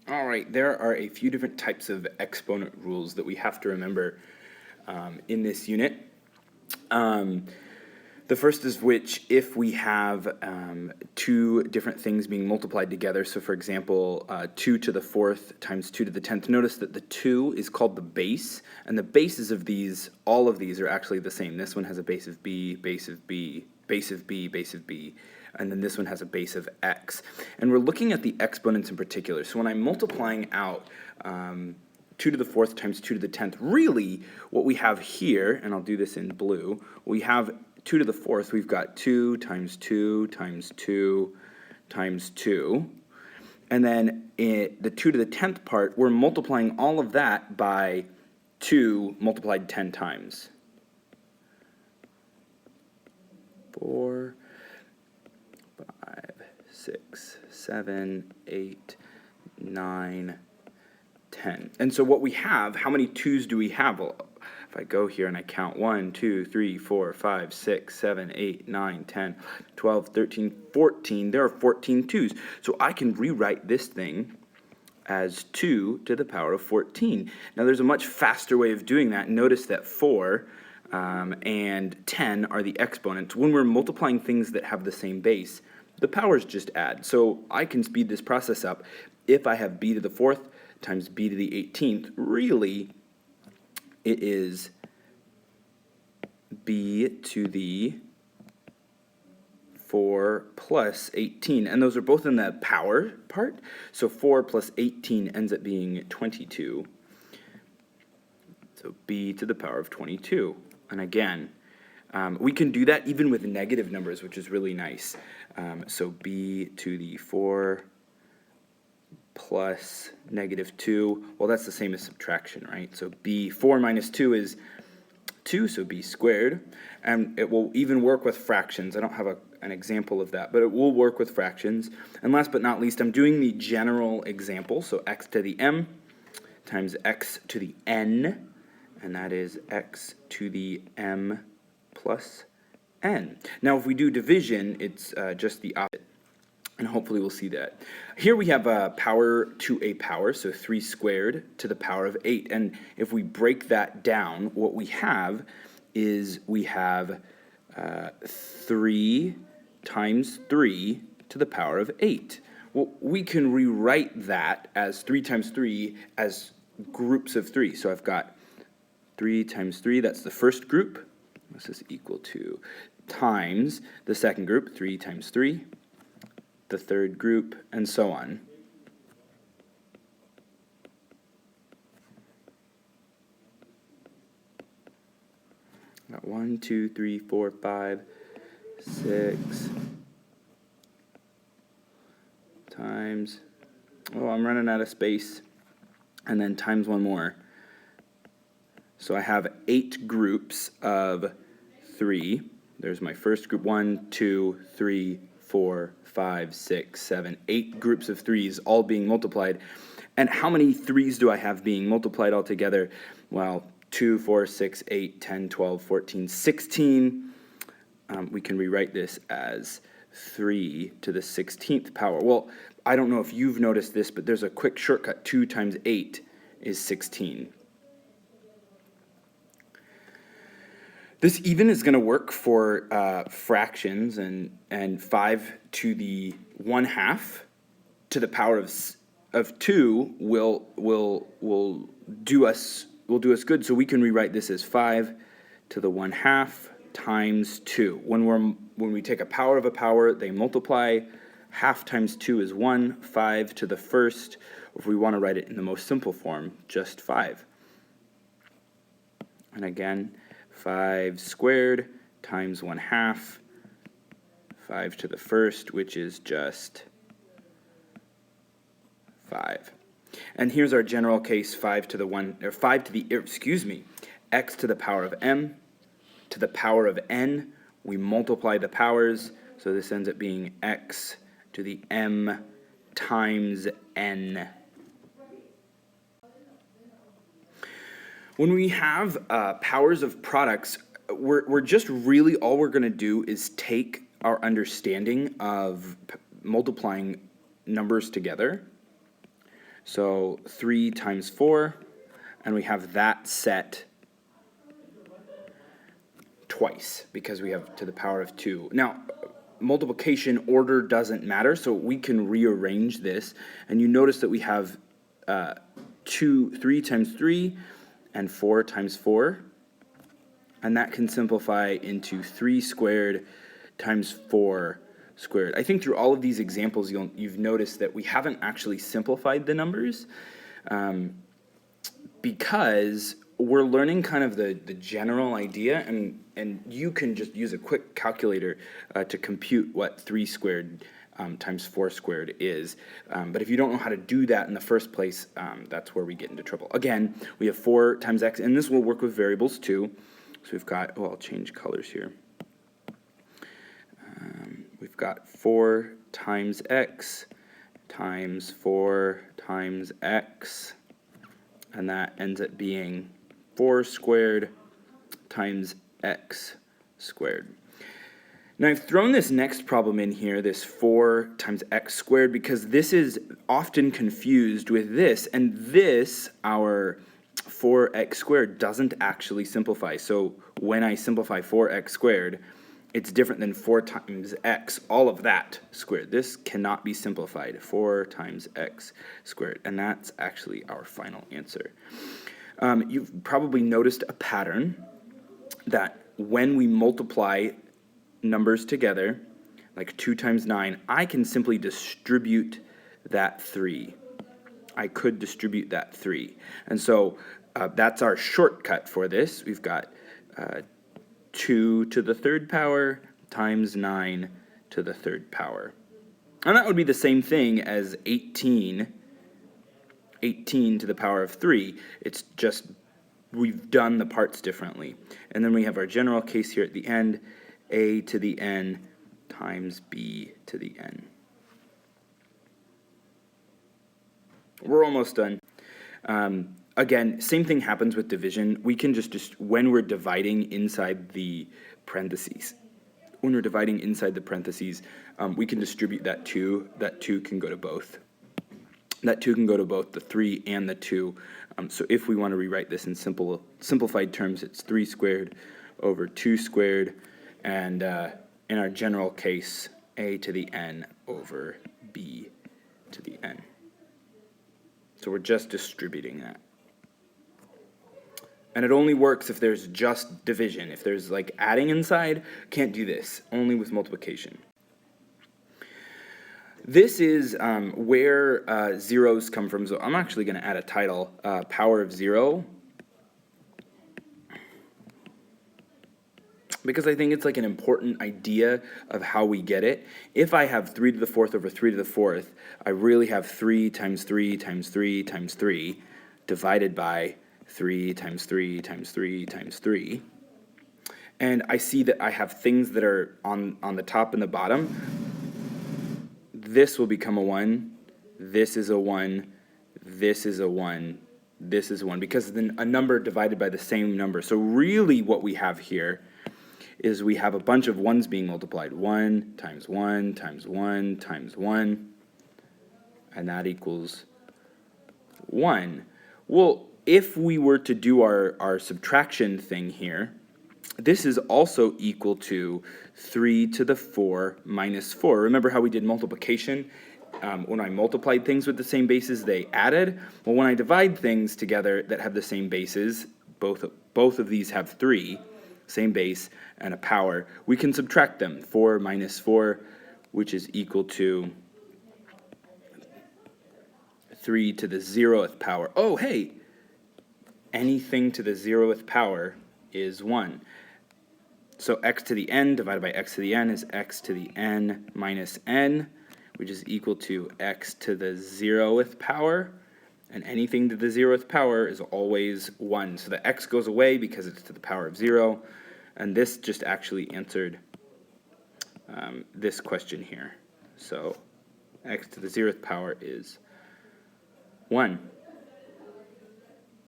All right, there are a few different types of exponent rules that we have to remember in this unit. The first is which, if we have two different things being multiplied together, so for example, 2 to the 4th times 2 to the 10th, notice that the 2 is called the base, and the bases of these, all of these are actually the same. This one has a base of b, base of b, base of b, base of b, and then this one has a base of x. And we're looking at the exponents in particular. So when I'm multiplying out 2 to the 4th times 2 to the 10th, really what we have here, and I'll do this in blue, we have 2 to the 4th, we've got 2 times 2 times 2 times 2. And then the 2 to the 10th part, we're multiplying all of that by 2 multiplied 10 times. 4, 5, 6, 7, 8, 9, 10. And so what we have, how many 2's do we have? Well, if I go here and I count 1, 2, 3, 4, 5, 6, 7, 8, 9, 10, 12, 13, 14, there are 14 2's. So I can rewrite this thing as 2 to the power of 14. Now there's a much faster way of doing that. Notice that 4 and 10 are the exponents. When we're multiplying things that have the same base, the powers just add. So I can speed this process up. If I have b to the 4th times b to the 18th, really it is b to the 4 plus 18, and those are both in the power part, so 4 plus 18 ends up being 22, so b to the power of 22. And again, we can do that even with negative numbers, which is really nice. So b to the 4 plus negative 2, well, that's the same as subtraction, right? So 4 minus 2 is 2, so b squared. And it will even work with fractions. I don't have an example of that, but it will work with fractions. And last but not least, I'm doing the general example, so x to the m times x to the n, and that is x to the m plus n. Now, if we do division, it's just the opposite. And hopefully we'll see that. Here we have a power to a power, so 3 squared to the power of 8. And if we break that down, what we have is we have 3 times 3 to the power of 8. Well, we can rewrite that as 3 times 3 as groups of 3. So I've got 3 times 3, that's the first group. This is equal to times the second group, 3 times 3. The third group, and so on. Got 1, 2, 3, 4, 5, 6 times, oh, I'm running out of space, and then times one more. So I have 8 groups of 3. There's my first group, 1, 2, 3, 4, 5, 6, 7, 8 groups of 3's all being multiplied. And how many 3's do I have being multiplied altogether? Well, 2, 4, 6, 8, 10, 12, 14, 16. We can rewrite this as 3 to the 16th power. Well, I don't know if you've noticed this, but there's a quick shortcut. 2 times 8 is 16. This even is going to work for fractions, and 5 to the 1/2 to the power of 2 will do us good. So we can rewrite this as 5 to the 1/2 times 2. When we take a power of a power, they multiply. Half times 2 is 1. 5 to the first. Or if we want to write it in the most simple form, just 5. And again, 5 squared times 1/2, 5 to the first, which is just 5. And here's our general case, 5 to the 1, or 5 to the, x to the power of m to the power of n. We multiply the powers, so this ends up being x to the m times n. When we have powers of products, we're just really, all we're going to do is take our understanding of multiplying numbers together. So 3 times 4, and we have that set twice because we have to the power of 2. Now, multiplication order doesn't matter, so we can rearrange this, and you notice that we have 3 times 3 and 4 times 4, and that can simplify into 3 squared times 4 squared. I think through all of these examples you've noticed that we haven't actually simplified the numbers because we're learning kind of the general idea, and you can just use a quick calculator to compute what 3 squared times 4 squared is. But if you don't know how to do that in the first place, that's where we get into trouble. Again, we have 4 times x, and this will work with variables too. So we've got, I'll change colors here. We've got 4 times x times 4 times x, and that ends up being 4 squared times x squared. Now I've thrown this next problem in here, this 4 times x squared, because this is often confused with this, and this, our 4x squared, doesn't actually simplify. So when I simplify 4x squared, it's different than 4 times x, all of that squared. This cannot be simplified, 4 times x squared, and that's actually our final answer. You've probably noticed a pattern that when we multiply numbers together, like 2 times 9, I can simply distribute that 3. I could distribute that 3. And so that's our shortcut for this. We've got 2 to the third power times 9 to the third power. And that would be the same thing as 18 to the power of 3. It's just we've done the parts differently. And then we have our general case here at the end, a to the n times b to the n. We're almost done. Again, same thing happens with division. We can just when we're dividing inside the parentheses, we can distribute that 2. That 2 can go to both. That 2 can go to both the 3 and the 2. So if we want to rewrite this in simplified terms, it's 3 squared over 2 squared, and in our general case, a to the n over b to the n. So we're just distributing that. And it only works if there's just division. If there's like adding inside, can't do this, only with multiplication. This is where zeros come from. So I'm actually going to add a title, power of 0. Because I think it's like an important idea of how we get it. If I have 3 to the 4th over 3 to the 4th, I really have 3 times 3 times 3 times 3 divided by 3 times 3 times 3 times 3. And I see that I have things that are on the top and the bottom. This will become a 1. This is a 1. This is a 1. This is 1. Because then a number divided by the same number. So really what we have here is we have a bunch of 1s being multiplied. 1 times 1 times 1 times 1. And that equals 1. Well, if we were to do our subtraction thing here, this is also equal to 3 to the 4 minus 4. Remember how we did multiplication? When I multiplied things with the same bases, they added. Well, when I divide things together that have the same bases, both of these have 3, same base, and a power, we can subtract them. 4 minus 4, which is equal to 3 to the 0th power. Oh, hey! Anything to the 0th power is 1. So x to the n divided by x to the n is x to the n minus n, which is equal to x to the 0th power. And anything to the 0th power is always 1. So the x goes away because it's to the power of 0. And this just actually answered this question here. So x to the 0th power is 1.